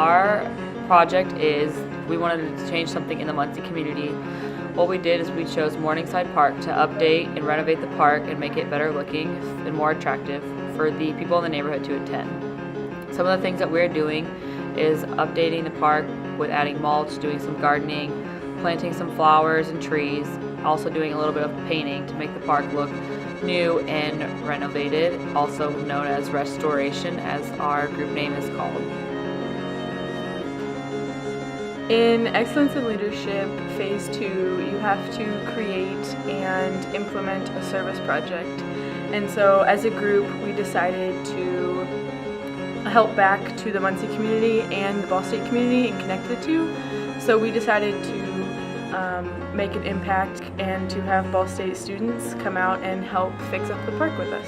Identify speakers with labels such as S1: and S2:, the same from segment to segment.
S1: Our project is, we wanted to change something in the Muncie community. What we did is we chose Morningside Park to update and renovate the park and make it better looking and more attractive for the people in the neighborhood to attend. Some of the things that we're doing is updating the park with adding mulch, doing some gardening, planting some flowers and trees, also doing a little bit of painting to make the park look new and renovated, also known as restoration, as our group name is called.
S2: In Excellence in Leadership Phase 2, you have to create and implement a service project. And so as a group, we decided to help back to the Muncie community and the Ball State community and connect the two. So we decided to make an impact and to have Ball State students come out and help fix up the park with us.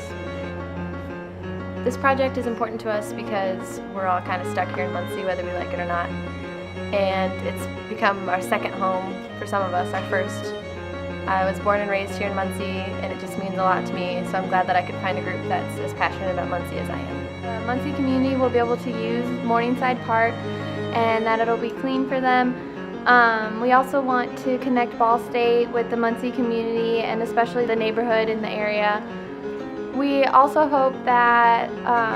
S3: This project is important to us because we're all kind of stuck here in Muncie, whether we like it or not. And it's become our second home for some of us, our first. I was born and raised here in Muncie, and it just means a lot to me, so I'm glad that I could find a group that's as passionate about Muncie as I am. The Muncie community will be able to use Morningside Park, and that it'll be clean for them. We also want to connect Ball State with the Muncie community, and especially the neighborhood in the area. We also hope that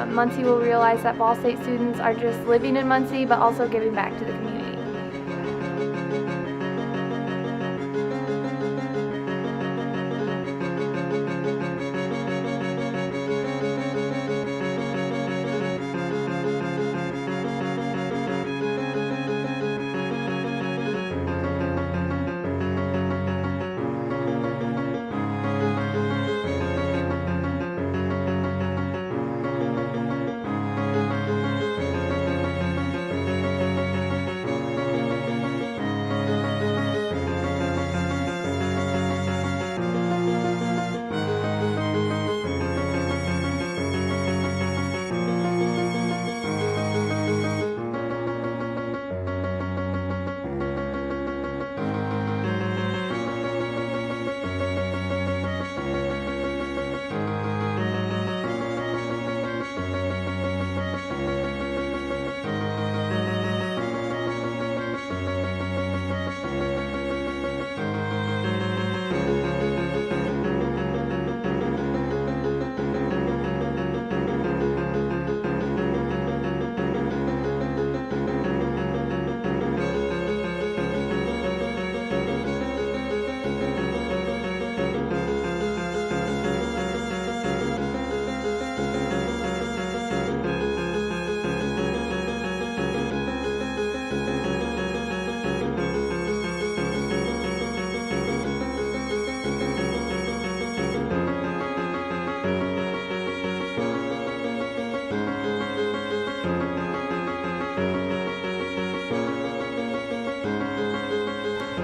S3: Muncie will realize that Ball State students are just living in Muncie, but also giving back to the community.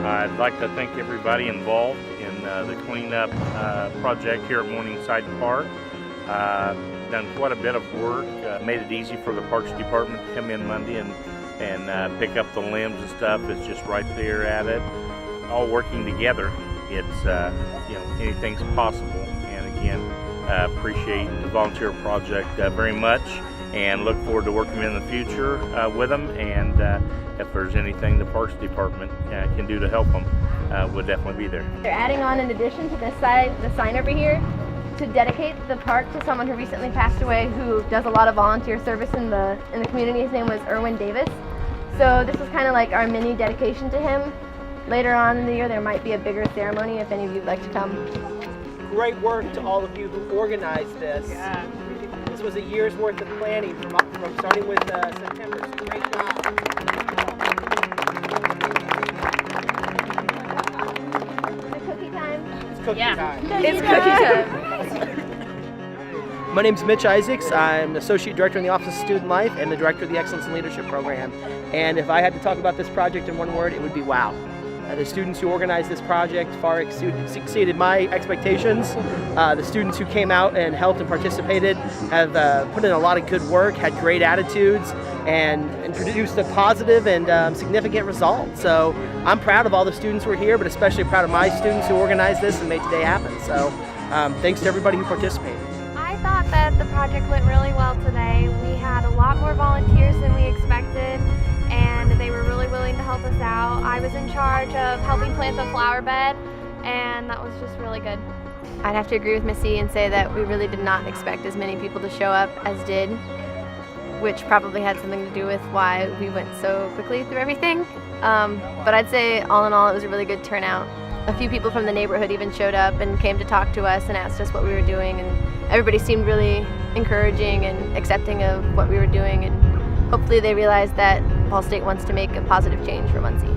S4: I'd like to thank everybody involved in the cleanup project here at Morningside Park. Done quite a bit of work, made it easy for the Parks Department to come in Monday and pick up the limbs and stuff. It's just right there at it, all working together. It's you know, anything's possible. And again, appreciate the volunteer project very much, and look forward to working in the future with them. And if there's anything the Parks Department can do to help them, we'll definitely be there.
S3: They're adding on, in addition to this side, the sign over here, to dedicate the park to someone who recently passed away, who does a lot of volunteer service in the community. His name was Erwin Davis. So this is kind of like our mini dedication to him. Later on in the year, there might be a bigger ceremony if any of you'd like to come.
S5: Great work to all of you who organized this.
S2: Yeah.
S5: This was a year's worth of planning from starting with September. So great job.
S3: Cookie time?
S5: It's cookie time.
S2: It's cookie time.
S5: My name's Mitch Isaacs. I'm Associate Director in the Office of Student Life and the Director of the Excellence in Leadership Program. And if I had to talk about this project in one word, it would be wow. The students who organized this project far exceeded my expectations. The students who came out and helped and participated have put in a lot of good work, had great attitudes, and produced a positive and significant result. So I'm proud of all the students who are here, but especially proud of my students who organized this and made today happen. So thanks to everybody who participated.
S6: I I thought that the project went really well today. We had a lot more volunteers than we expected, and they were really willing to help us out. I was in charge of helping plant the flower bed, and that was just really good.
S3: I'd have to agree with Missy and say that we really did not expect as many people to show up as did, which probably had something to do with why we went so quickly through everything. But I'd say all in all it was a really good turnout. A few people from the neighborhood even showed up and came to talk to us and asked us what we were doing, and everybody seemed really encouraging and accepting of what we were doing, and hopefully they realized that Ball State wants to make a positive change for Muncie.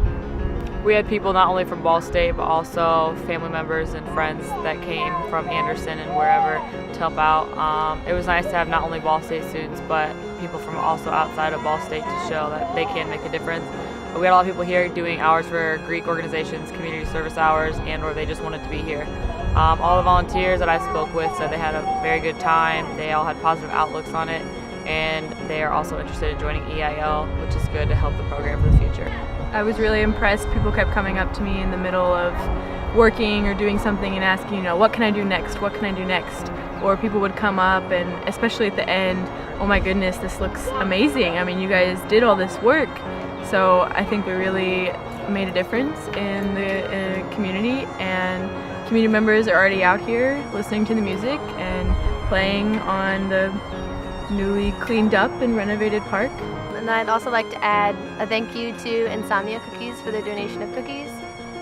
S1: We had people not only from Ball State, but also family members and friends that came from Anderson and wherever to help out. It was nice to have not only Ball State students, but people from also outside of Ball State to show that they can make a difference. We had a lot of people here doing hours for Greek organizations, community service hours, and or they just wanted to be here. All the volunteers that I spoke with said they had a very good time. They all had positive outlooks on it, and they are also interested in joining EIL, which is good to help the program for the future.
S2: I was really impressed. People kept coming up to me in the middle of working or doing something and asking, what can I do next? What can I do next? Or people would come up, and especially at the end, oh my goodness, this looks amazing. I mean, you guys did all this work. So I think we really made a difference in the community, and community members are already out here listening to the music and playing on the newly cleaned up and renovated park.
S3: And I'd also like to add a thank you to Insomnia Cookies for their donation of cookies.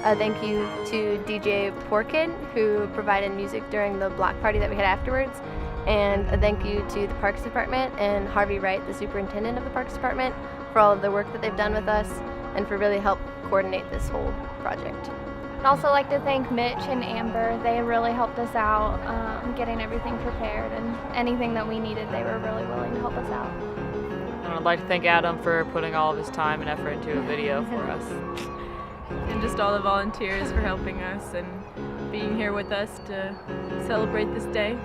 S3: A thank you to DJ Porkid, who provided music during the block party that we had afterwards. And a thank you to the Parks Department and Harvey Wright, the superintendent of the Parks Department, for all of the work that they've done with us and for really help coordinate this whole project.
S6: I'd also like to thank Mitch and Amber. They really helped us out getting everything prepared, and anything that we needed, they were really willing to help us out.
S1: And I'd like to thank Adam for putting all of his time and effort into a video for us.
S2: And just all the volunteers for helping us and being here with us to celebrate this day.